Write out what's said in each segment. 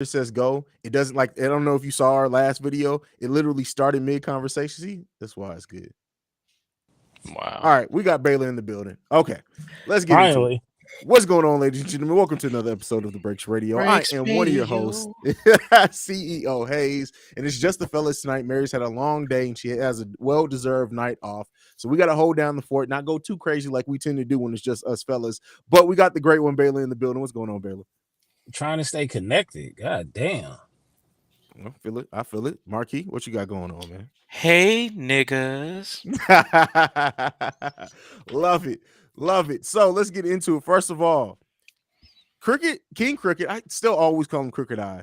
it says go, it doesn't like. I don't know if you saw our last video. It literally started mid conversation. See, that's why it's good. Wow. All right, we got Baylor in the building. Okay, let's get into it. Finally. What's going on, ladies and gentlemen? Welcome to another episode of the B.R.E.A.K.S Radio. I Breaks am one of your hosts, radio. CEO Haize, and it's just the fellas tonight. Mary's had a long day and she has a well-deserved night off. So we got to hold down the fort, not go too crazy like we tend to do when it's just us fellas. But we got the great one, Baylor, in the building. What's going on, Baylor? Trying to stay connected. God damn. I feel it. I feel it. Marquis, what you got going on, man? Hey, niggas. Love it. Love it. So let's get into it. First of all, King Cricket, I still always call him Crooked Eye,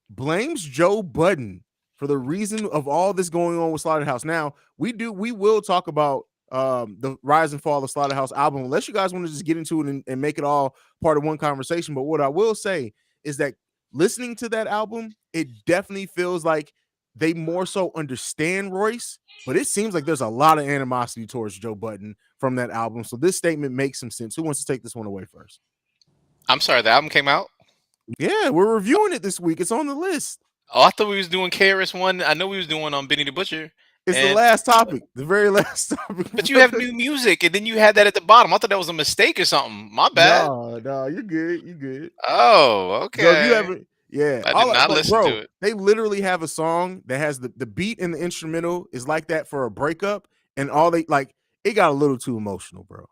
blames Joe Budden for the reason of all this going on with Slaughterhouse. Now, we will talk about the rise and fall of Slaughterhouse album, unless you guys want to just get into it and make it all part of one conversation. But what I will say is that listening to that album, it definitely feels like they more so understand Royce, but it seems like there's a lot of animosity towards Joe Budden from that album. So this statement makes some sense. Who wants to take this one away first? I'm sorry, the album came out? Yeah, we're reviewing it this week. It's on the list. Oh, I thought we was doing KRS-One. I know we was doing Benny the Butcher. It's the last topic, the very last topic. But you have new music, and then you had that at the bottom. I thought that was a mistake or something. My bad. No, you're good. You're good. Oh, okay. So if you haven't, yeah, I did not listen to it. They literally have a song that has the beat and the instrumental is like that for a breakup, and all they like, it got a little too emotional, bro.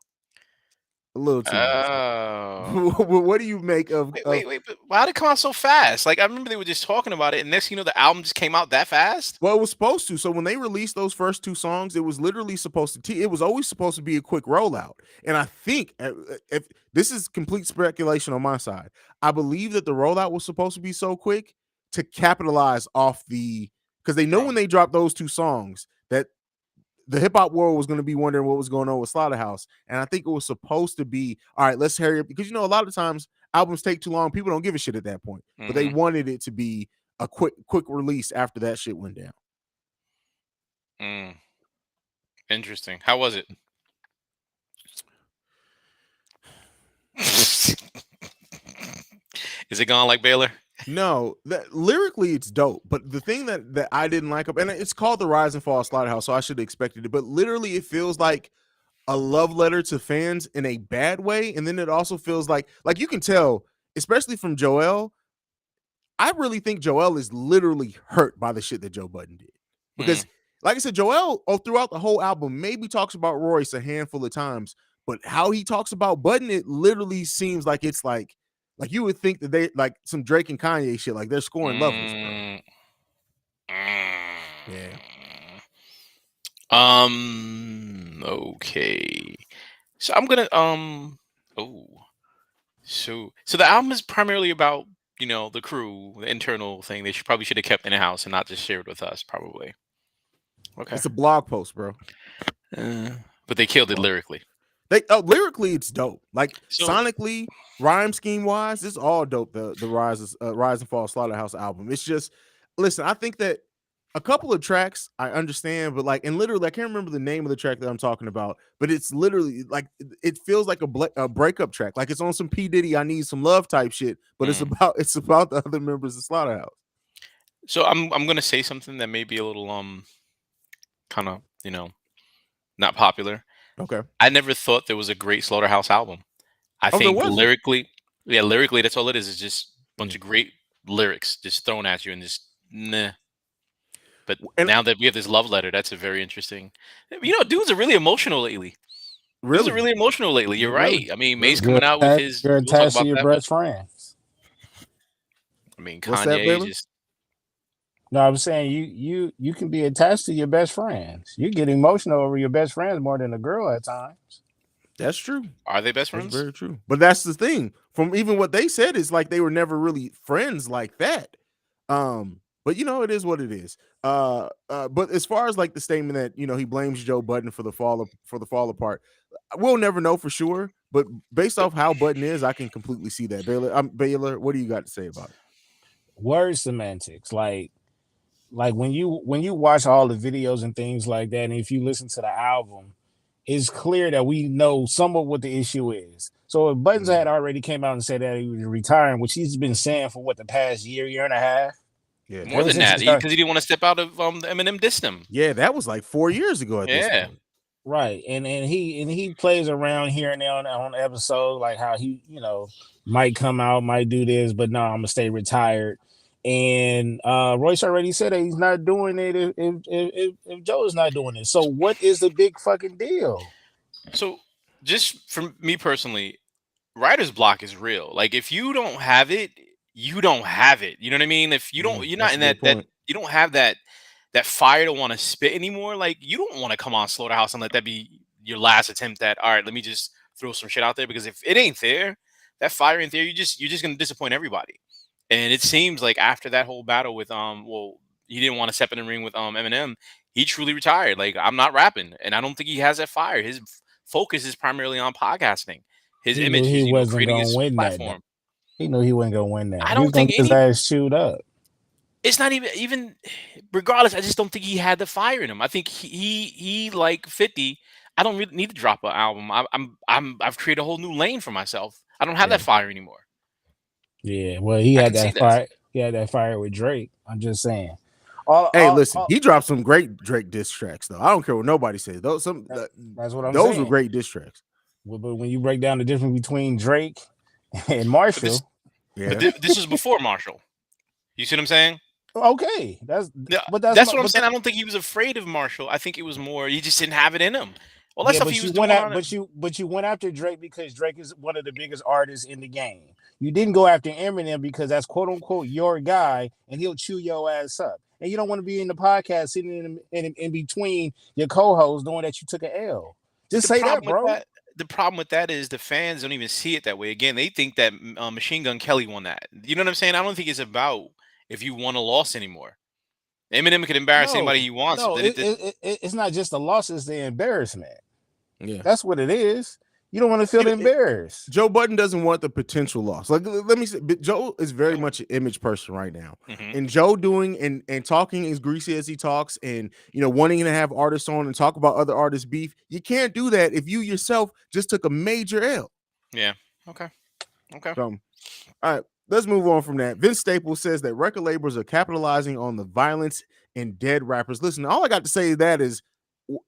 A little too emotional. What do you make of? Wait, but why did it come out so fast? Like, I remember they were just talking about it, and next, the album just came out that fast. Well, it was supposed to. So when they released those first two songs, it was literally supposed to. It was always supposed to be a quick rollout. And I think, if this is complete speculation on my side, I believe that the rollout was supposed to be so quick to capitalize off because they know when they dropped those two songs that the hip hop world was going to be wondering what was going on with Slaughterhouse. And I think it was supposed to be, all right, let's hurry up, because a lot of times albums take too long. People don't give a shit at that point, but they wanted it to be a quick release after that shit went down. Interesting. How was it? Is it gone like Baylor? No, lyrically it's dope, but the thing that I didn't like, and it's called The Rise and Fall of Slaughterhouse, so I should have expected it, but literally it feels like a love letter to fans in a bad way, and then it also feels like you can tell, especially from Joel, I really think Joel is literally hurt by the shit that Joe Budden did, because like I said, Joel throughout the whole album maybe talks about Royce a handful of times, but how he talks about Budden, it literally seems like it's like you would think that they like some Drake and Kanye shit, like they're scoring levels, bro. Yeah. Okay. So I'm gonna So the album is primarily about the crew, the internal thing. They probably should have kept in the house and not just shared with us, probably. Okay. It's a blog post, bro. But they killed it lyrically. Lyrically, it's dope. Like sonically, rhyme scheme wise, it's all dope. The Rise and Fall Slaughterhouse album. It's just, listen, I think that a couple of tracks I understand, but and literally, I can't remember the name of the track that I'm talking about, but it's literally like it feels like a breakup track. Like it's on some P. Diddy, I Need Some Love type shit, but it's about the other members of Slaughterhouse. So I'm gonna say something that may be a little kind of not popular. Okay. I never thought there was a great Slaughterhouse album. I think lyrically, that's all it is. It's just a bunch of great lyrics just thrown at you and just nah. But now that we have this love letter, that's a very interesting. Dudes are really emotional lately. Dudes are really emotional lately. You're right. I mean, Mace coming out with his. You're attached to your best friends. I mean, Kanye just. No, I'm saying you can be attached to your best friends. You get emotional over your best friends more than a girl at times. That's true. Are they best friends? That's very true. But that's the thing. From even what they said is like they were never really friends like that. But it is what it is. But as far as like the statement that he blames Joe Budden for the fall apart, we'll never know for sure. But based off how Budden is, I can completely see that. Baylor, what do you got to say about it? Word semantics, like when you watch all the videos and things like that, and if you listen to the album, it's clear that we know somewhat what the issue is. So if Buttons had already came out and said that he was retiring, which he's been saying for what the past year and a half. Yeah, more than that, because he didn't want to step out of the Eminem dissed him. Yeah, that was like 4 years ago at this point. Right, and he plays around here and there on episode, like how he might come out, might do this, but no, I'm gonna stay retired. And Royce already said that he's not doing it if Joe's not doing it. So what is the big fucking deal? So just for me personally, writer's block is real. Like if you don't have it, you don't have it. You know what I mean? If you don't, you're not in that you don't have that fire to want to spit anymore. Like you don't want to come on Slaughterhouse and let that be your last attempt at, all right, let me just throw some shit out there, because if it ain't there, that fire ain't there, you're just gonna disappoint everybody. And it seems like after that whole battle with he didn't want to step in the ring with Eminem, he truly retired. Like, I'm not rapping, and I don't think he has that fire. His focus is primarily on podcasting. His image is creating his platform. He knew he wasn't gonna win that. I don't think his ass chewed up. It's not even regardless. I just don't think he had the fire in him. I think he like 50. I don't really need to drop an album. I've created a whole new lane for myself. I don't have that fire anymore. Yeah, well, he had that fire. He had that fire with Drake. I'm just saying. Listen, he dropped some great Drake diss tracks though. I don't care what nobody says. That's what I'm saying. Those were great diss tracks. Well, but when you break down the difference between Drake and Marshall, but this was before Marshall. You see what I'm saying? Okay, that's what I'm saying. I don't think he was afraid of Marshall. I think it was more he just didn't have it in him. Well, that's stuff he was doing. But you went after Drake because Drake is one of the biggest artists in the game. You didn't go after Eminem because that's quote unquote your guy, and he'll chew your ass up. And you don't want to be in the podcast sitting in between your co-hosts knowing that you took an L. Just say that, bro. The problem with that is the fans don't even see it that way. Again, they think that Machine Gun Kelly won that. You know what I'm saying? I don't think it's about if you won or lost anymore. Eminem can embarrass anybody he wants. No, it's not just the loss; it's the embarrassment. Yeah, that's what it is. You don't want to feel embarrassed. Joe Budden doesn't want the potential loss. Like, let me say, Joe is very much an image person right now. And Joe doing and talking as greasy as he talks, and wanting to have artists on and talk about other artists' beef. You can't do that if you yourself just took a major L. Yeah. Okay. So, all right, let's move on from that. Vince Staples says that record labels are capitalizing on the violence in dead rappers. Listen, all I got to say to that is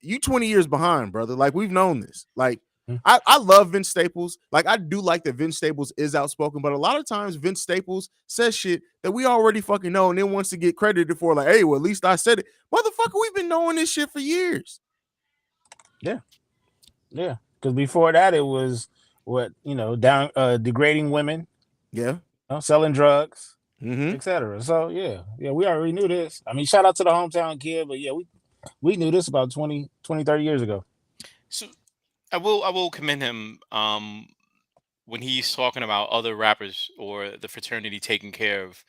you 20 years behind, brother. Like, we've known this. Like, I love Vince Staples. Like, I do like that Vince Staples is outspoken, but a lot of times Vince Staples says shit that we already fucking know and then wants to get credited for, like, hey, well, at least I said it. Motherfucker, we've been knowing this shit for years. Yeah. Yeah. Because before that, it was degrading women. Yeah. Selling drugs, etc. So, yeah, we already knew this. I mean, shout out to the hometown kid, but yeah, we knew this about 20, 30 years ago. So I will commend him when he's talking about other rappers or the fraternity taking care of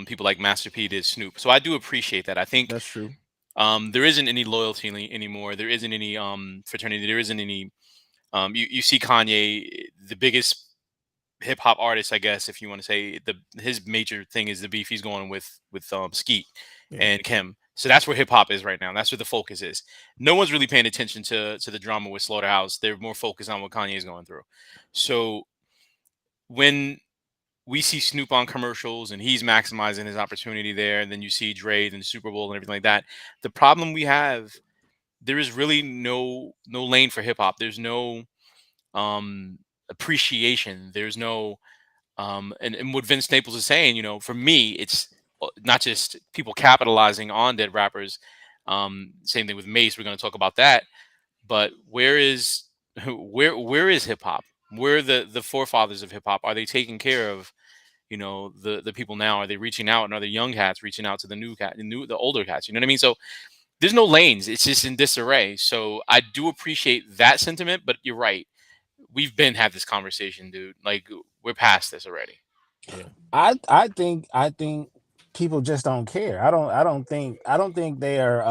people like Master P did Snoop. So I do appreciate that. I think that's true. There isn't any loyalty anymore. There isn't any fraternity. There isn't any. You see Kanye, the biggest hip hop artist, I guess, if you want to say his major thing is the beef he's going with Skeet and Kim. So that's where hip hop is right now. That's where the focus is. No one's really paying attention to the drama with Slaughterhouse. They're more focused on what Kanye is going through. So when we see Snoop on commercials and he's maximizing his opportunity there, and then you see Dre and Super Bowl and everything like that, the problem we have, there is really no lane for hip hop. There's no appreciation. There's no and what Vince Staples is saying, for me, it's not just people capitalizing on dead rappers. Same thing with Mace. We're going to talk about that. But where is hip hop? Where are the forefathers of hip hop? Are they taking care of the people now? Are they reaching out, and are the young cats reaching out to the older cats? You know what I mean? So there's no lanes. It's just in disarray. So I do appreciate that sentiment, but you're right. We've had this conversation, dude. Like, we're past this already. Yeah. I think people just don't care. I don't think they are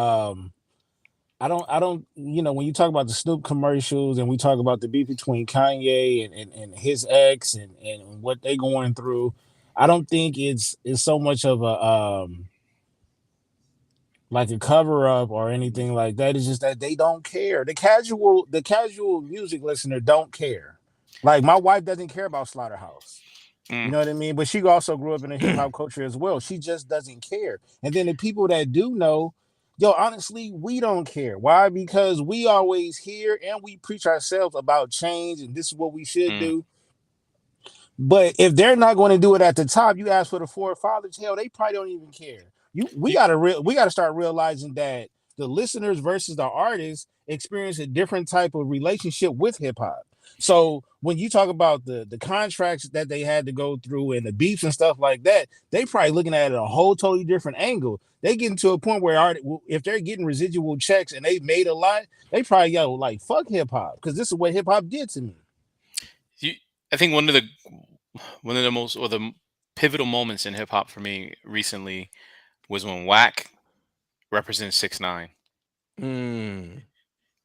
I don't when you talk about the Snoop commercials and we talk about the beef between Kanye and his ex and what they going through, I don't think it's so much of like a cover up or anything like that. It's just that they don't care. The casual music listener don't care. Like my wife doesn't care about Slaughterhouse. You know what I mean? But she also grew up in a hip hop culture as well. She just doesn't care. And then the people that do know, yo, honestly, we don't care. Why? Because we always hear and we preach ourselves about change and this is what we should do. But if they're not going to do it at the top, you ask for the forefathers, hell, they probably don't even care. We gotta start realizing that the listeners versus the artists experience a different type of relationship with hip hop. So when you talk about the contracts that they had to go through and the beefs and stuff like that, they probably looking at it a whole totally different angle. They getting to a point where if they're getting residual checks and they've made a lot, they probably like fuck hip hop because this is what hip hop did to me. I think one of the most or the pivotal moments in hip hop for me recently was when WAC represents 6ix9ine.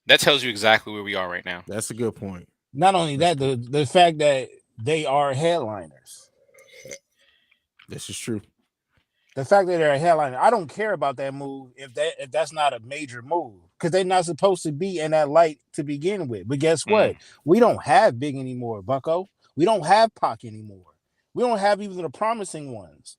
That tells you exactly where we are right now. That's a good point. Not only that, the fact that they are headliners. This is true. The fact that they're a headliner, I don't care about that move if that's not a major move because they're not supposed to be in that light to begin with. But guess what? We don't have Big anymore, Bucko. We don't have Pac anymore. We don't have even the promising ones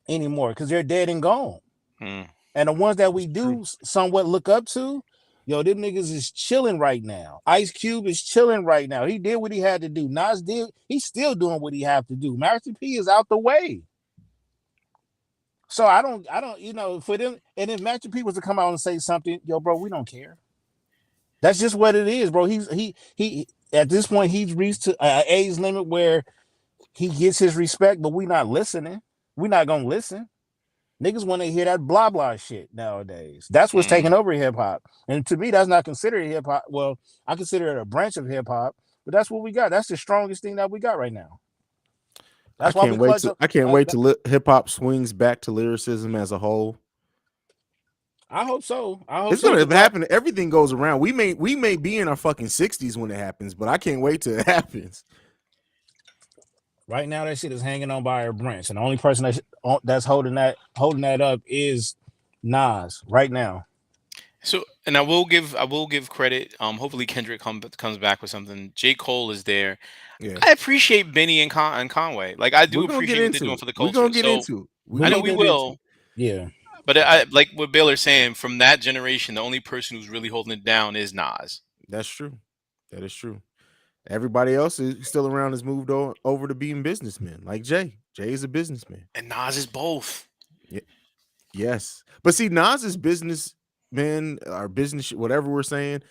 anymore because they're dead and gone. And the ones that we do somewhat look up to, yo, them niggas is chilling right now. Ice Cube is chilling right now. He did what he had to do. Nas did. He's still doing what he have to do. Master P is out the way. So I don't, for them, and if Master P was to come out and say something, yo, bro, we don't care. That's just what it is, bro. He at this point he's reached to an age limit where he gets his respect, but we not listening. We not gonna listen. Niggas want to hear that blah blah shit nowadays. That's what's taking over hip hop, and to me, that's not considered hip hop. Well, I consider it a branch of hip hop, but that's what we got. That's the strongest thing that we got right now. That's I can't wait till hip hop swings back to lyricism as a whole. I hope so. It's gonna happen. Everything goes around. We may be in our fucking 60s when it happens, but I can't wait till it happens. Right now, that shit is hanging on by a branch, and the only person that's holding that up is Nas right now. So, and I will give credit. Hopefully Kendrick comes back with something. J. Cole is there. Yeah. I appreciate Benny and Conway. Like I do appreciate what they're doing for the culture. We're gonna get into it. I know we will. Yeah. But I like what Baylor's saying. From that generation, the only person who's really holding it down is Nas. That's true. That is true. Everybody else is still around has moved over to being businessmen. Like Jay. Jay is a businessman. And Nas is both. Yeah. Yes. But see, Nas is businessman or business, whatever we're saying.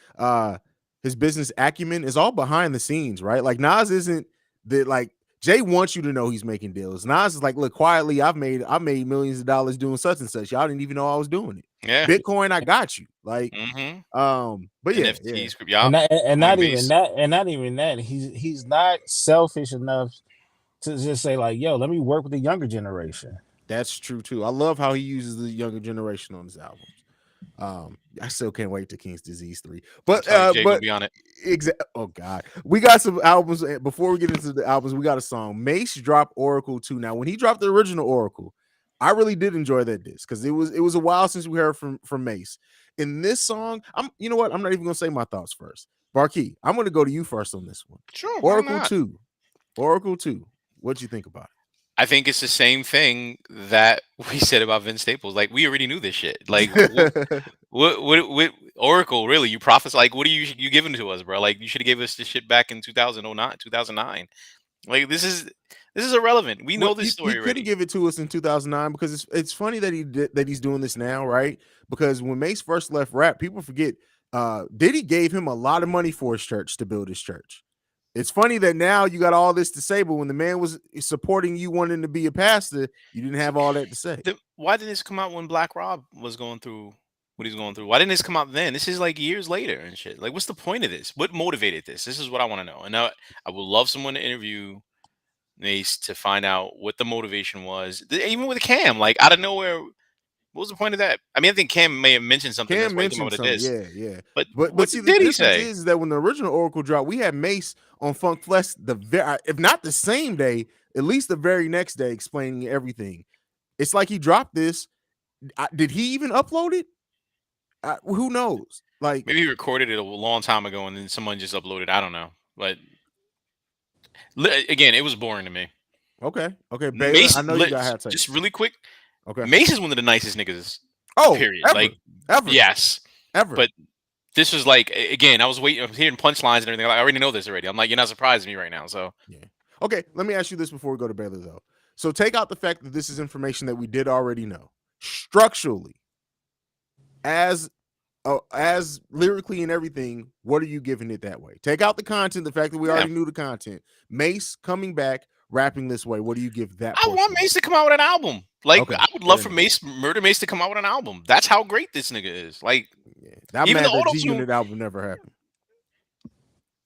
His business acumen is all behind the scenes, right? Like Nas isn't that like Jay wants you to know he's making deals. Nas is like, look, quietly, I've made millions of dollars doing such and such. Y'all didn't even know I was doing it. Yeah. Bitcoin, I got you. Like, but yeah, NFTs, yeah. And not even that. He's not selfish enough to just say like, yo, let me work with the younger generation. That's true too. I love how he uses the younger generation on his albums. I still can't wait to King's Disease 3. But but be on it. Oh God, we got some albums. Before we get into the albums, we got a song. Mace dropped Oracle 2. Now, when he dropped the original Oracle, I really did enjoy that disc because it was a while since we heard from Mace. In this song, you know what? I'm not even gonna say my thoughts first. Marquis, I'm gonna go to you first on this one. Sure. Oracle 2. Oracle 2. What'd you think about it? I think it's the same thing that we said about Vince Staples. Like, we already knew this shit. Like, what Oracle, really? You prophesy? Like, what are you giving to us, bro? Like, you should have gave us this shit back in 2009. Like, this is irrelevent. We know this story already. He couldn't give it to us in 2009 because it's funny that he's doing this now, right? Because when Mace first left rap, people forget Diddy gave him a lot of money for his church to build his church. It's funny that now you got all this to say, but when the man was supporting you wanting to be a pastor, you didn't have all that to say. Why didn't this come out when Black Rob was going through what he's going through? Why didn't this come out then? This is like years later and shit. Like, what's the point of this? What motivated this? This is what I want to know. And I would love someone to interview Mace to find out what the motivation was. Even with Cam, like out of nowhere, what was the point of that? I mean, I think Cam may have mentioned something. Cam mentioned something, yeah. But see, the difference is that when the original Oracle dropped, we had Mace on Funk Flex if not the same day, at least the very next day, explaining everything. It's like he dropped this. Did he even upload it? Who knows? Like maybe he recorded it a long time ago and then someone just uploaded. I don't know, but again, it was boring to me. Okay, Baylor. Mace, I know you got hot takes. just really quick. Okay. Mace is one of the nicest niggas. Oh, period. ever, Like ever, yes, ever. But this was like again, I was hearing punchlines and everything. I already know this already. I'm like, you're not surprising me right now. So yeah. Okay, let me ask you this before we go to Baylor though. So take out the fact that this is information that we did already know. Structurally, as lyrically and everything, what are you giving it that way? Take out the content, the fact that we already knew the content. Mace coming back, rapping this way. What do you give that? I want Mace to come out with an album. Like I would love for Murder Mace to come out with an album. That's how great this nigga is. Like I'm mad that G-Unit album never happened.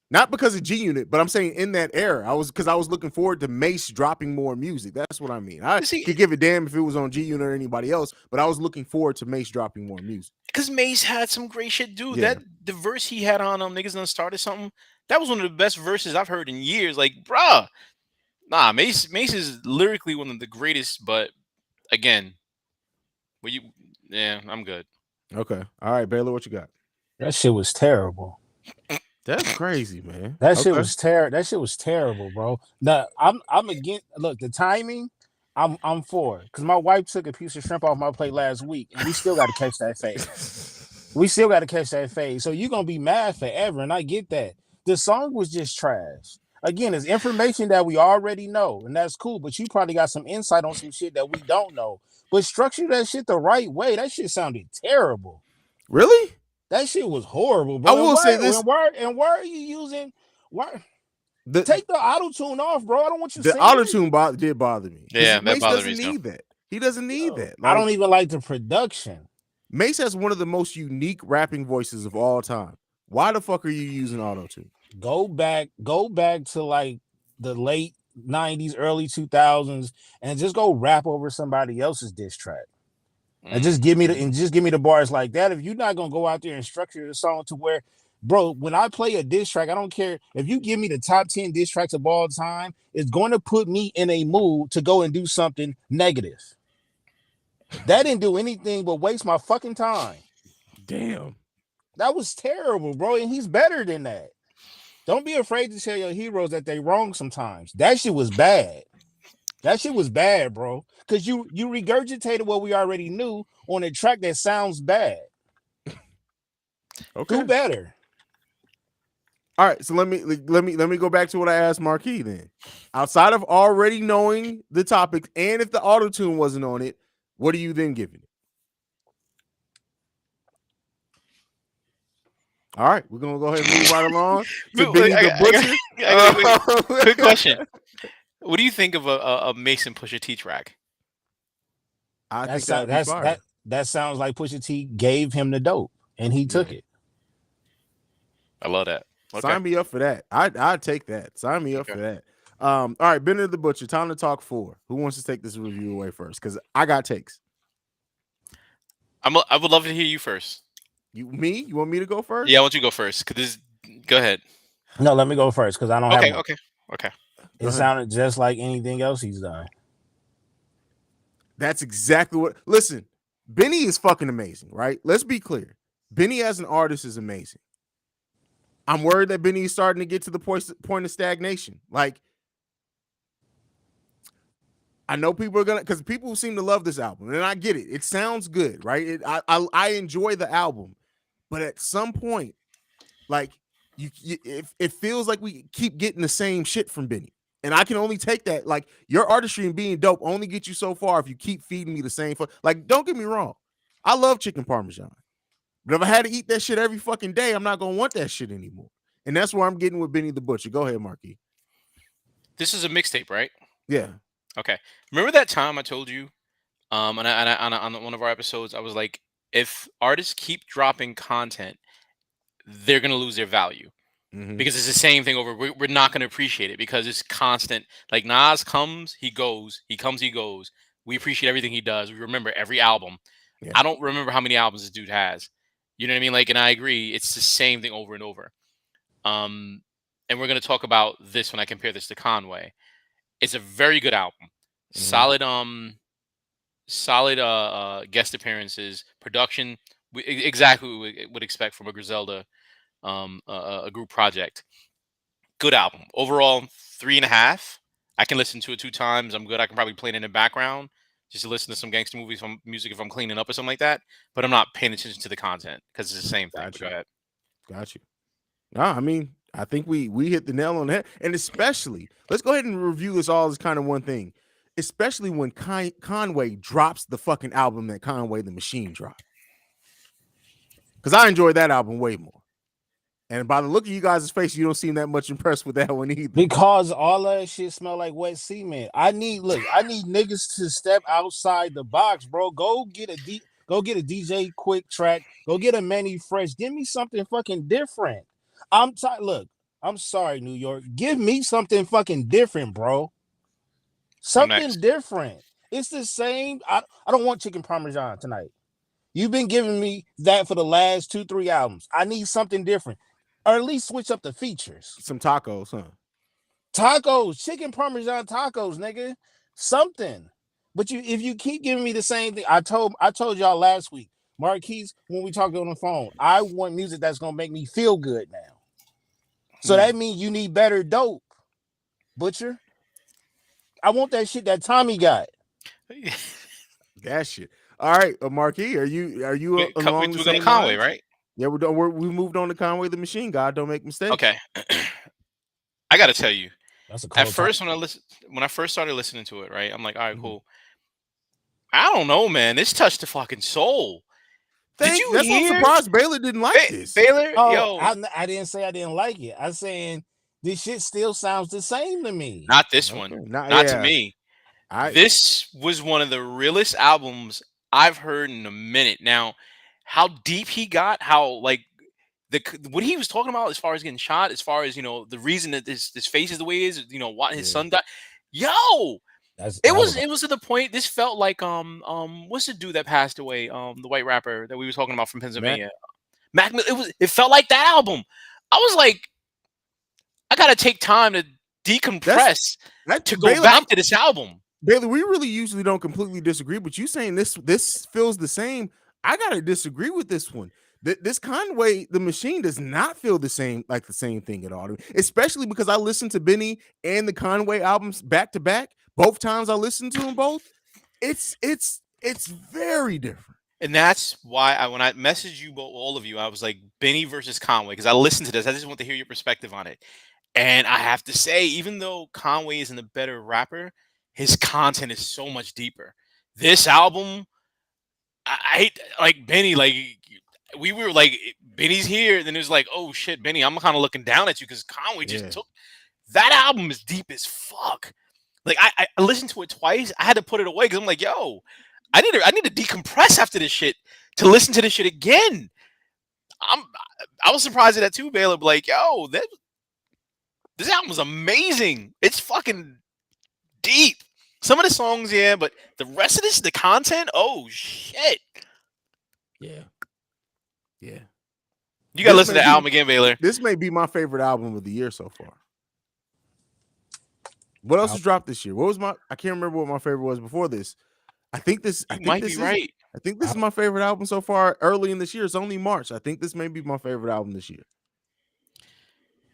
Not because of G-Unit, but I'm saying in that era, I was looking forward to Mace dropping more music. That's what I mean. I could give a damn if it was on G-Unit or anybody else, but I was looking forward to Mace dropping more music. Because Mace had some great shit, dude. Yeah. That the verse he had on Niggas Done Started Something, that was one of the best verses I've heard in years. Like, bruh. Nah, Mace is lyrically one of the greatest, but again, I'm good. Okay. All right, Baylor, what you got? That shit was terrible. That's crazy, man. That shit was terrible. That shit was terrible, bro. Now I'm again. Look, the timing, I'm for, because my wife took a piece of shrimp off my plate last week, and we still got to catch that fade. So you're gonna be mad forever, and I get that. The song was just trash. Again, it's information that we already know, and that's cool. But you probably got some insight on some shit that we don't know. But structure that shit the right way. That shit sounded terrible. Really? That shit was horrible, bro. I will say this. Why are you using? Take the auto tune off, bro. I don't want you. The auto tune did bother me. Yeah, Mace that doesn't need that. He doesn't need that. Like, I don't even like the production. Mace has one of the most unique rapping voices of all time. Why the fuck are you using auto tune? Go back to like the late 90s, early 2000s, and just go rap over somebody else's diss track. And just give me the bars like that. If you're not gonna go out there and structure the song to where, bro, when I play a diss track, I don't care if you give me the top 10 diss tracks of all time, it's going to put me in a mood to go and do something negative. That didn't do anything but waste my fucking time. Damn. That was terrible, bro. And he's better than that. Don't be afraid to tell your heroes that they wrong sometimes. That shit was bad. That shit was bad, bro. Because you regurgitated what we already knew on a track that sounds bad. Okay. Do better. All right, so let me go back to what I asked Marquis then. Outside of already knowing the topic, and if the auto tune wasn't on it, what are you then giving it? All right, we're gonna go ahead and move right along to Benny the Butcher. Quick question: what do you think of a Mason Pusha T track? I think that sounds like Pusha T gave him the dope and he took it. I love that. Okay. Sign me up for that. I'd take that. Sign me up for that. All right, Benny the Butcher. Time to talk 4. Who wants to take this review away first? Because I got takes. I would love to hear you first. You want me to go first? Yeah, I want you to go first. Go ahead. No, let me go first because I don't have. Okay. It sounded just like anything else he's done. That's exactly what. Listen, Benny is fucking amazing, right? Let's be clear. Benny as an artist is amazing. I'm worried that Benny is starting to get to the point of stagnation. Like, I know people are gonna, because people seem to love this album, and I get it. It sounds good, right? I enjoy the album, but at some point, like it feels like we keep getting the same shit from Benny, and I can only take that. Like, your artistry and being dope only get you so far if you keep feeding me the same. Like, don't get me wrong, I love chicken parmesan, but if I had to eat that shit every fucking day, I'm not gonna want that shit anymore. And that's where I'm getting with Benny the Butcher. Go ahead, Marquis. This is a mixtape, right? Yeah. Okay. Remember that time I told you, on one of our episodes, I was like, if artists keep dropping content, they're gonna lose their value, because it's the same thing over. We're not gonna appreciate it because it's constant. Like, Nas comes, he goes. He comes, he goes. We appreciate everything he does. We remember every album. Yeah. I don't remember how many albums this dude has. You know what I mean? Like, and I agree, it's the same thing over and over. And we're gonna talk about this when I compare this to Conway. It's a very good album. Solid guest appearances, production. exactly what we would expect from a Griselda, a group project. Good album overall, 3.5. I can listen to it 2 times. I'm good. I can probably play it in the background just to listen to some gangster movies, some music if I'm cleaning up or something like that. But I'm not paying attention to the content because it's the same thing. But go ahead. Got you. No, I mean, I think we hit the nail on the head. And especially, let's go ahead and review this all as kind of one thing. Especially when Conway drops the fucking album that Conway the Machine dropped. Because I enjoyed that album way more. And by the look of you guys' face, you don't seem that much impressed with that one either. Because all that shit smell like wet cement. I need niggas to step outside the box, bro. Go get a DJ Quick Track. Go get a Manny Fresh. Give me something fucking different. Look, I'm sorry, New York. Give me something fucking different, bro. Something different. It's the same. I don't want chicken parmesan tonight. You've been giving me that for the last 2-3 albums. I need something different. Or at least switch up the features. Some tacos, huh? Tacos, chicken parmesan tacos, nigga. Something. But if you keep giving me the same thing, I told y'all last week, Marquis, when we talked on the phone, I want music that's gonna make me feel good now. So that means you need better dope, Butcher. I want that shit that Tommy got. That shit. All right, Marquis, are you along the same Conway, right? Yeah, we moved on to Conway the Machine. God, don't make mistakes. Okay. I got to tell you, that's a at first when I first started listening to it, right, I'm like, all right, cool. I don't know, man. This touched the fucking soul. Did you hear? I'm surprised Baylor didn't like this. Baylor, yo, I didn't say I didn't like it. I'm saying this shit still sounds the same to me. Not this one. Not to me. This was one of the realest albums I've heard in a minute. Now, how deep he got, how like what he was talking about as far as getting shot, as far as the reason that this face is the way it is, why his son died. Yo, it was to the point. This felt like what's the dude that passed away? The white rapper that we were talking about from Pennsylvania, Mac. It felt like that album. I was like, I gotta take time to decompress to go Baylor, back to this album. Baylor, we really usually don't completely disagree, but you saying this feels the same. I gotta disagree with this one. This Conway the Machine does not feel the same thing at all, especially because I listened to Benny and the Conway albums back to back. Both times I listened to them both, it's very different. And that's why when I messaged you, all of you, I was like, Benny versus Conway, because I listened to this. I just want to hear your perspective on it. And I have to say, even though Conway isn't a better rapper, his content is so much deeper. This album, I hate like Benny, like we were like, Benny's here. Then it was like, oh shit, Benny, I'm kind of looking down at you because Conway just took that album is deep as fuck. Like I listened to it twice. I had to put it away because I'm like, yo, I need to decompress after this shit to listen to this shit again. I was surprised at that too, Baylor. But like, yo, this album was amazing. It's fucking deep. Some of the songs, yeah, but the rest of this, the content, oh shit. Yeah. Yeah. You gotta listen to the album again, Baylor. This may be my favorite album of the year so far. What else was dropped this year? I can't remember what my favorite was before this. I think this might be right. I think this is my favorite album so far early in this year. It's only March. I think this may be my favorite album this year.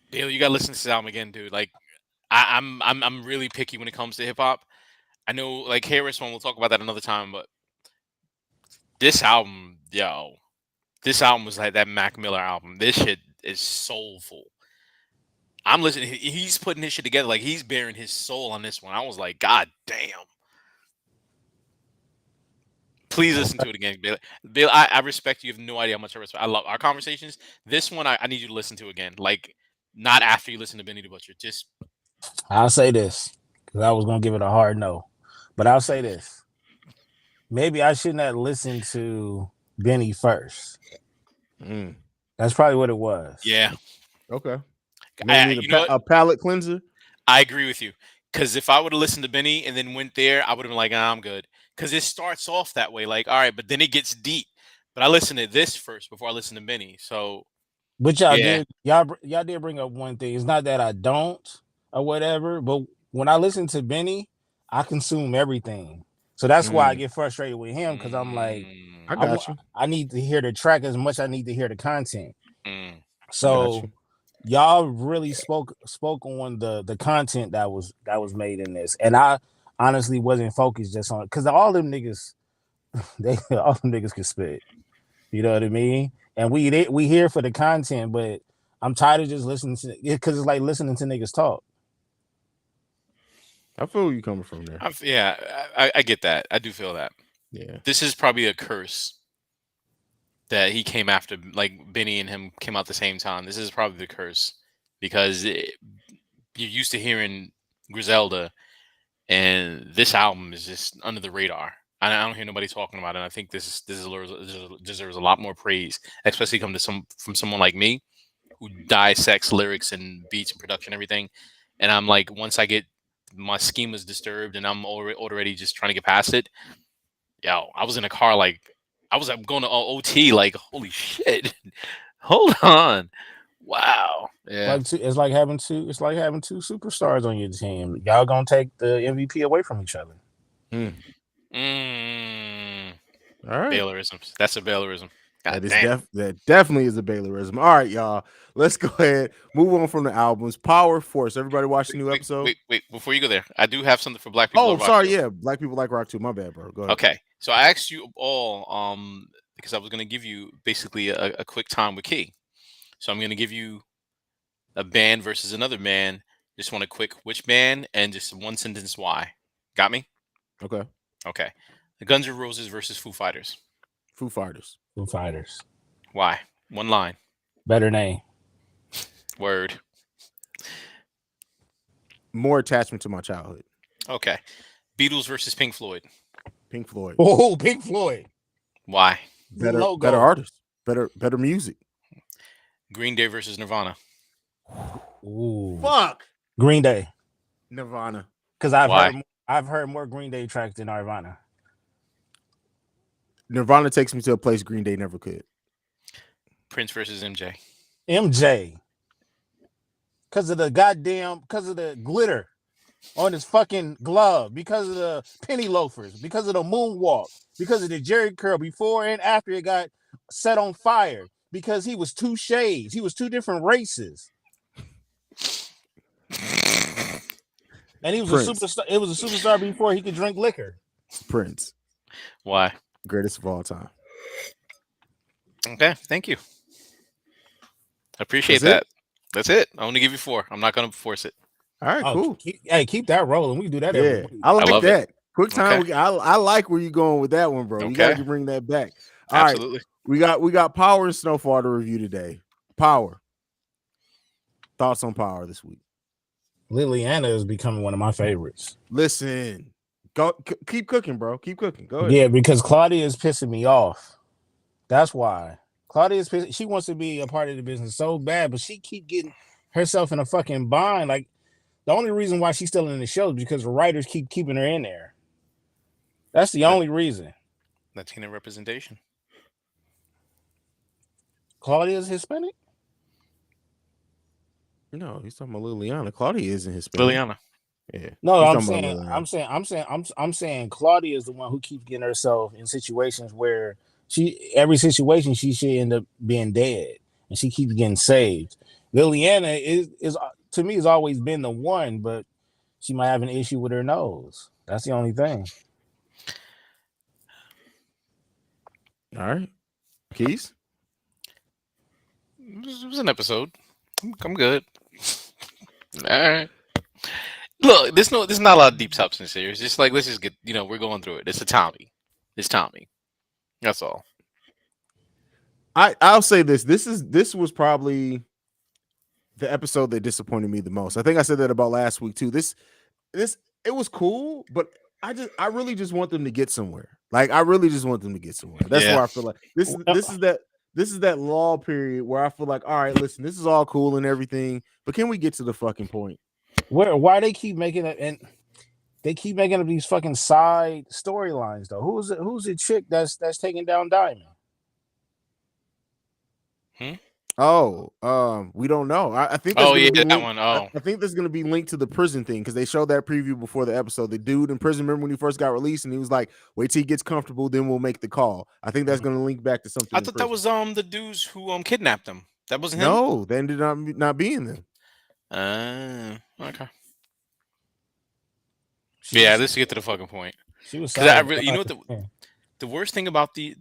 Baylor, you gotta listen to this album again, dude. Like I'm really picky when it comes to hip hop. I know, like Harris one, we'll talk about that another time, but this album, this album was like that Mac Miller album. This shit is soulful. I'm listening. He's putting his shit together. Like he's bearing his soul on this one. I was like, God damn. Please listen to it again, Bill. I respect you. You have no idea how much I respect. I love our conversations. This one, I need you to listen to again. Like, not after you listen to Benny the Butcher. Just. I'll say this because I was gonna give it a hard no, but I'll say this. Maybe I shouldn't have listened to Benny first. That's probably what it was. Yeah. Okay. A palate cleanser. I agree with you. Because if I would have listened to Benny and then went there, I would have been like, I'm good. Because it starts off that way. Like, all right, but then it gets deep. But I listened to this first before I listened to Benny. So. But y'all did bring up one thing. It's not that I don't or whatever, but when I listen to Benny, I consume everything. So that's why I get frustrated with him because I'm like, I got you. I need to hear the track as much as I need to hear the content. So y'all really spoke on the content that was made in this, and I honestly wasn't focused just on because all them niggas can spit. You know what I mean? And we here for the content, but I'm tired of just listening to it because it's like listening to niggas talk. I feel where you coming from there. I get that. I do feel that. Yeah. This is probably a curse that he came after, like Benny and him came out the same time. This is probably the curse because you're used to hearing Griselda, and this album is just under the radar. I don't hear nobody talking about it. I think this deserves a lot more praise, especially from someone like me who dissects lyrics and beats and production and everything. And I'm like, once I get my schema's disturbed and I'm already just trying to get past it. Yo, I was in a car like I'm going to OT like holy shit. Hold on. Wow. Yeah. It's like having two superstars on your team. Y'all gonna take the MVP away from each other. All right. Baylorism. That's a Baylorism. That definitely is a Baylorism. All right, y'all. Let's go ahead. Move on from the albums. Power Force. Everybody watch the new episode? Wait. Before you go there, I do have something for Black people. Oh, sorry. Yeah. Black people like rock too. My bad, bro. Go ahead. Okay. So I asked you all because I was going to give you basically a quick time with Key. So I'm going to give you a band versus another band. Just want a quick which band and just one sentence why. Got me? Okay. The Guns N' Roses versus Foo Fighters. Foo Fighters. Why? One line. Better name. Word. More attachment to my childhood. Okay. Beatles versus Pink Floyd. Pink Floyd. Oh, Pink Floyd. Why? Better artists. Better music. Green Day versus Nirvana. Ooh. Fuck. Green Day. Nirvana. Because I've heard more Green Day tracks than Nirvana. Nirvana takes me to a place Green Day never could. Prince versus MJ. MJ. Because of the glitter on his fucking glove, because of the penny loafers, because of the moonwalk, because of the Jerry curl before and after it got set on fire, because he was two shades. He was two different races. And he was a superstar. It was a superstar before he could drink liquor. Prince. Why? Greatest of all time. Okay, thank you. Appreciate that. That's it. I want to give you 4. I'm not going to force it. All right, cool. Keep that rolling. We do that every week. I like that. Quick time. Okay. I like where you're going with that one, bro. Okay. You got to bring that back. All Absolutely. Right. We got Power and Snowfall to review today. Power. Thoughts on Power this week? Liliana is becoming one of my favorites. Listen, go keep cooking, bro. Keep cooking. Go ahead. Yeah, because Claudia is pissing me off. That's why. Claudia is pissing. She wants to be a part of the business so bad, but she keep getting herself in a fucking bind. Like, the only reason why she's still in the show is because the writers keep keeping her in there. That's the only reason. Latina representation. Claudia's Hispanic? No, he's talking about Liliana. Claudia isn't Hispanic. Liliana. Yeah. No, I'm saying Claudia is the one who keeps getting herself in situations where every situation she should end up being dead, and she keeps getting saved. Liliana is to me has always been the one, but she might have an issue with her nose. That's the only thing. All right, Keys. It was an episode. I'm good. All right. Look, there's not a lot of deep substance here. It's just like, let's just get, we're going through it. It's Tommy. That's all. I'll say this. This was probably the episode that disappointed me the most. I think I said that about last week too. This it was cool, but I really just want them to get somewhere. Like, I really just want them to get somewhere. That's where I feel like this is that lull period where I feel like, all right, listen, this is all cool and everything, but can we get to the fucking point? Why they keep making it, and they keep making up these fucking side storylines though? Who's the chick that's taking down Diamond? We don't know. I think that's Oh going yeah, to be that linked. one. Oh, I think that's going to be linked to the prison thing because they showed that preview before the episode. The dude in prison, remember when he first got released and he was like, "Wait till he gets comfortable, then we'll make the call." I think that's going to link back to something I in thought that prison. was the dudes who kidnapped them. That wasn't him. No, they ended up not being them. Okay. She Yeah, was, let's get to the fucking point. she was Because I solid. really, you know what the worst thing about the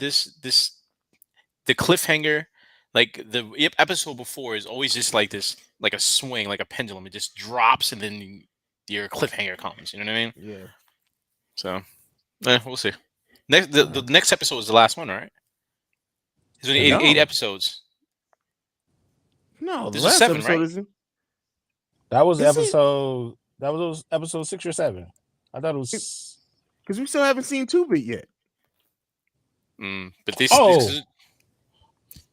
cliffhanger, like the episode before is always just like this, like a swing, like a pendulum. It just drops and then your cliffhanger comes. You know what I mean? Yeah. So, we'll see. The next episode is the last one, right? There's only eight episodes. No, the There's last 7, episode right? isn't. That was Is it? episode. That was episode 6 or 7. I thought it was because we still haven't seen 2-Bit yet. But this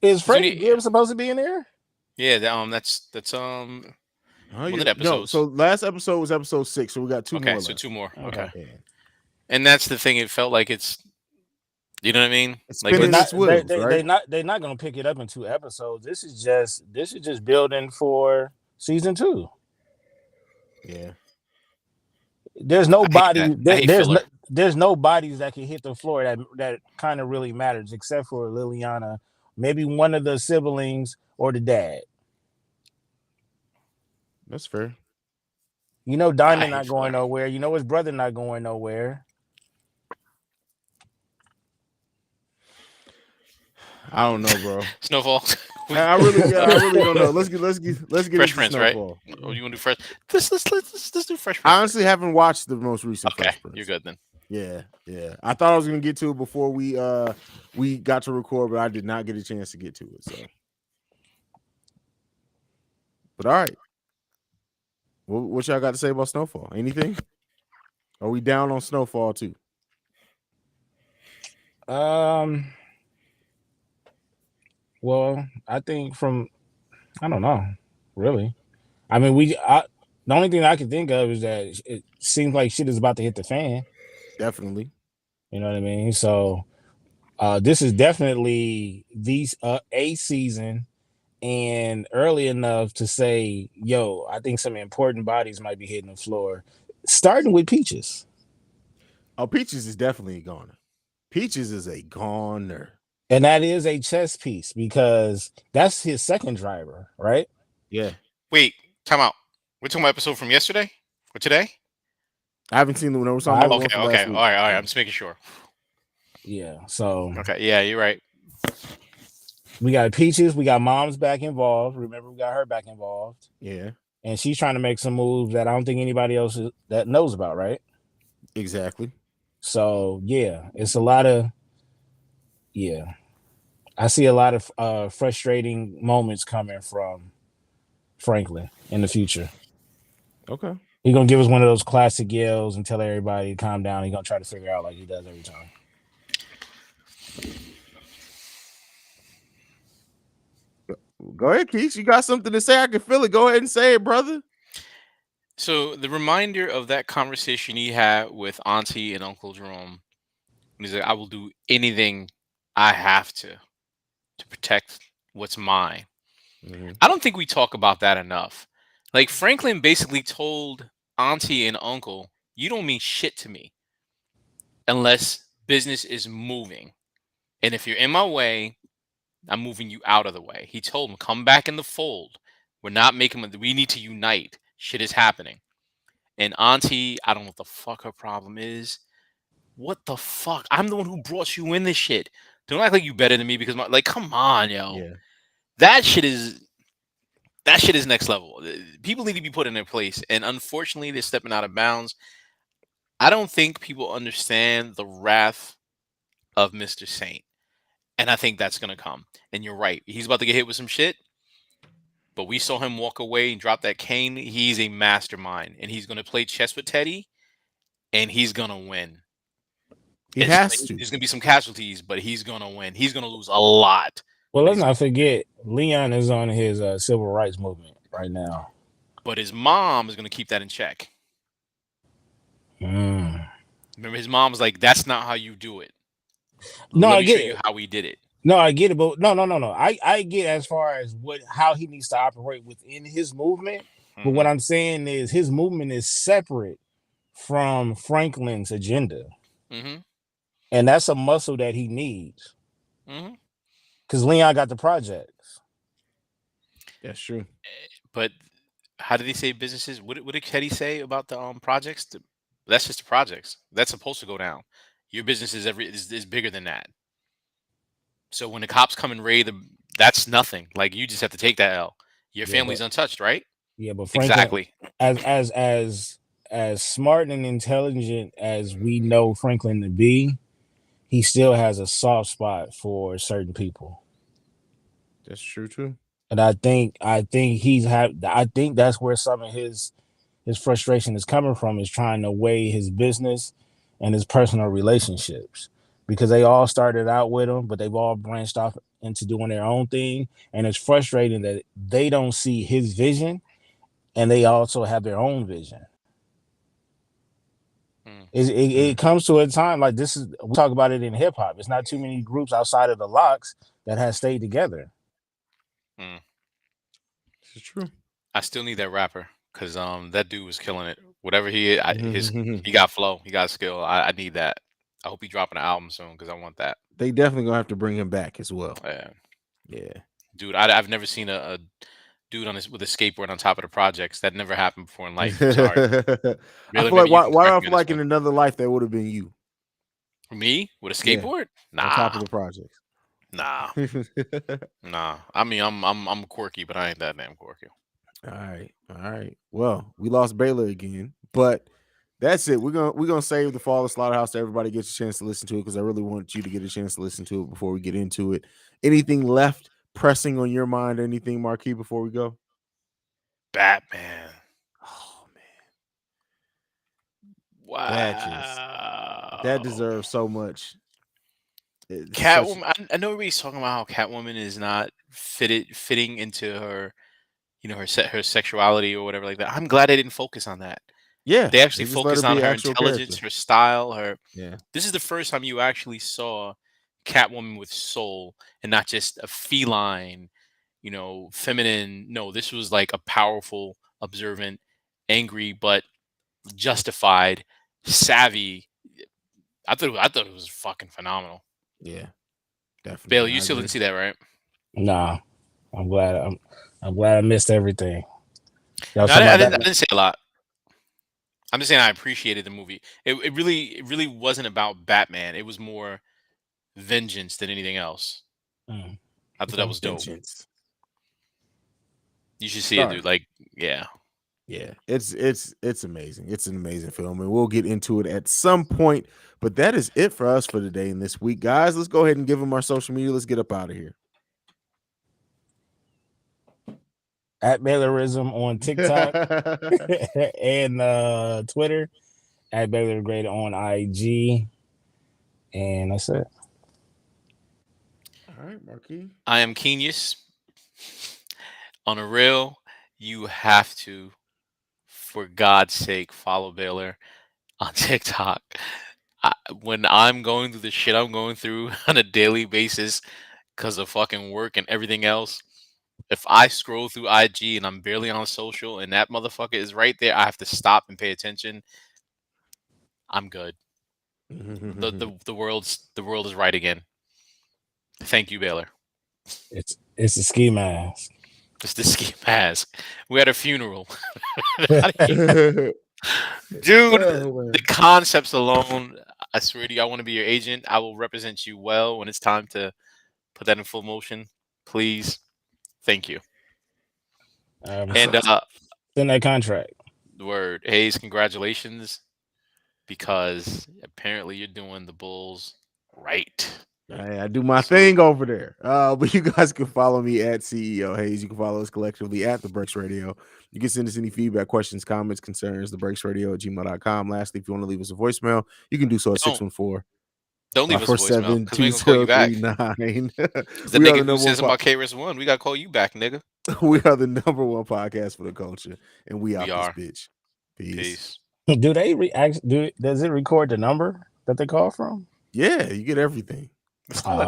is Frank Gibb supposed to be in there? Yeah, that's one of the episodes. No, so last episode was episode 6, so we got 2 more. Okay, so 2 more. Okay. Yeah. And that's the thing. It felt like it's, you know what I mean? It's like spinning its wheels, right? They're not gonna pick it up in 2 episodes. This is just building for season 2. Yeah. There's no body. There's no bodies that can hit the floor that kind of really matters, except for Liliana, maybe one of the siblings or the dad. That's fair. You know, Diamond not going nowhere. You know, his brother not going nowhere. I don't know, bro. Snowfall. I really don't know. Let's get Fresh into Prince, Snowfall. Right? Oh, you want to do Fresh? Let's do Fresh Prince. I honestly haven't watched the most recent Fresh Prince. You're good then. Yeah. I thought I was gonna get to it before we got to record, but I did not get a chance to get to it. So, but all right. What y'all got to say about Snowfall? Anything? Are we down on Snowfall too? Well, I think I don't know, really. I mean, the only thing I can think of is that it seems like shit is about to hit the fan. Definitely. You know what I mean? So, this is definitely a season and early enough to say, yo, I think some important bodies might be hitting the floor, starting with Peaches. Oh, Peaches is definitely a goner. Peaches is a goner. And that is a chess piece because that's his second driver, right? Yeah. Wait, time out. We're talking about episode from yesterday or today? I haven't seen the one. Okay. All right. I'm just making sure. Yeah. So. Okay. Yeah, you're right. We got Peaches. We got Mom's back involved. Remember, we got her back involved. Yeah. And she's trying to make some moves that I don't think anybody else that knows about, right? Exactly. So, yeah, it's a lot of, yeah. I see a lot of frustrating moments coming from Franklin in the future. Okay. He's going to give us one of those classic yells and tell everybody to calm down. He's going to try to figure out like he does every time. Go ahead, Keith. You got something to say? I can feel it. Go ahead and say it, brother. So the reminder of that conversation he had with Auntie and Uncle Jerome, he's like, I will do anything I have to protect what's mine. Mm-hmm. I don't think we talk about that enough. Like Franklin basically told Auntie and Uncle, you don't mean shit to me unless business is moving. And if you're in my way, I'm moving you out of the way. He told him, come back in the fold. We're not making, we need to unite. Shit is happening. And Auntie, I don't know what the fuck her problem is. What the fuck? I'm the one who brought you in this shit. Don't act like you better than me because come on, yo. Yeah. That shit is next level. People need to be put in their place. And unfortunately, they're stepping out of bounds. I don't think people understand the wrath of Mr. Saint. And I think that's going to come. And you're right. He's about to get hit with some shit. But we saw him walk away and drop that cane. He's a mastermind. And he's going to play chess with Teddy. And he's going to win. He has to. There's going to be some casualties, but he's going to win. He's going to lose a lot. Well, let's not forget, Leon is on his civil rights movement right now. But his mom is going to keep that in check. Remember, his mom was like, that's not how you do it. No, Let me show you how we did it. No, I get it, but no. I get as far as how he needs to operate within his movement. But what I'm saying is his movement is separate from Franklin's agenda. And that's a muscle that he needs. Because Leon got the projects. That's true. But how did he say businesses? What did Ketty say about the projects? That's just the projects. That's supposed to go down. Your business is bigger than that. So when the cops come and raid them, that's nothing. Like, you just have to take that L. Your family's untouched, right? Yeah, but Franklin, exactly. As smart and intelligent as we know Franklin to be, he still has a soft spot for certain people. That's true too. And I think I think that's where some of his frustration is coming from, is trying to weigh his business and his personal relationships, because they all started out with him, but they've all branched off into doing their own thing. And it's frustrating that they don't see his vision and they also have their own vision. It comes to a time like this, we talk about it in hip hop. It's not too many groups outside of the Locks that has stayed together. It's true. I still need that rapper, because that dude was killing it. Whatever he got flow, he got skill. I need that. I hope he dropping an album soon, because I want that. They definitely gonna have to bring him back as well. Yeah. Dude, I've never seen a dude with a skateboard on top of the projects. That never happened before in life. Sorry. I feel like why do I feel like in another life that would have been you? Me with a skateboard? Nah. On top of the projects. Nah. Nah. I mean, I'm quirky, but I ain't that damn quirky. All right. Well, we lost Baylor again, but that's it. We're gonna save the Fall of Slaughterhouse so everybody gets a chance to listen to it, because I really want you to get a chance to listen to it before we get into it. Anything left pressing on your mind? Anything, Marquis, before we go? Batman. Oh man. Wow. That deserves so much. Catwoman. I know everybody's talking about how Catwoman is not fitting into her, her sexuality or whatever like that. I'm glad they didn't focus on that. Yeah, they actually focused on her intelligence, her style, Yeah. This is the first time you actually saw Catwoman with soul and not just a feline, feminine. No, this was like a powerful, observant, angry, but justified, savvy. I thought it was fucking phenomenal. Yeah, definitely. Baylor, you still didn't see that, right? Nah, I'm glad I missed everything. No, I didn't say a lot. I'm just saying I appreciated the movie. It really wasn't about Batman. It was more vengeance than anything else. I thought that was dope. You should see it, dude. Like, yeah. Yeah, it's amazing. It's an amazing film, and we'll get into it at some point. But that is it for us for today and this week, guys. Let's go ahead and give them our social media. Let's get up out of here. At Baylorism on TikTok and Twitter. At Baylor The Great on IG. And that's it. All right, Marquis. I am Keenius. On a real, you have to, for God's sake, follow Baylor on TikTok. When I'm going through the shit I'm going through on a daily basis because of fucking work and everything else, if I scroll through IG and I'm barely on social and that motherfucker is right there, I have to stop and pay attention. I'm good. The world is right again. Thank you, Baylor. It's the ski mask. It's the ski mask. We had a funeral. Dude, the concepts alone, I swear to you, I want to be your agent. I will represent you well when it's time to put that in full motion. Please. Thank you. And send that contract. The word. Haize, congratulations. Because apparently you're doing the Bulls right. I do my thing over there. But you guys can follow me at CEO Haize. You can follow us collectively at The B.R.E.A.K.S Radio. You can send us any feedback, questions, comments, concerns, thebreaksradio@gmail.com. Lastly, if you want to leave us a voicemail, you can do so at 614. Don't leave us a voicemail, because we're going to call you back. The nigga who says about KRS-One, we got to call you back, nigga. We are the number one podcast for the culture, and we out this bitch. Peace. Do they does it record the number that they call from? Yeah, you get everything. Let's call that nigga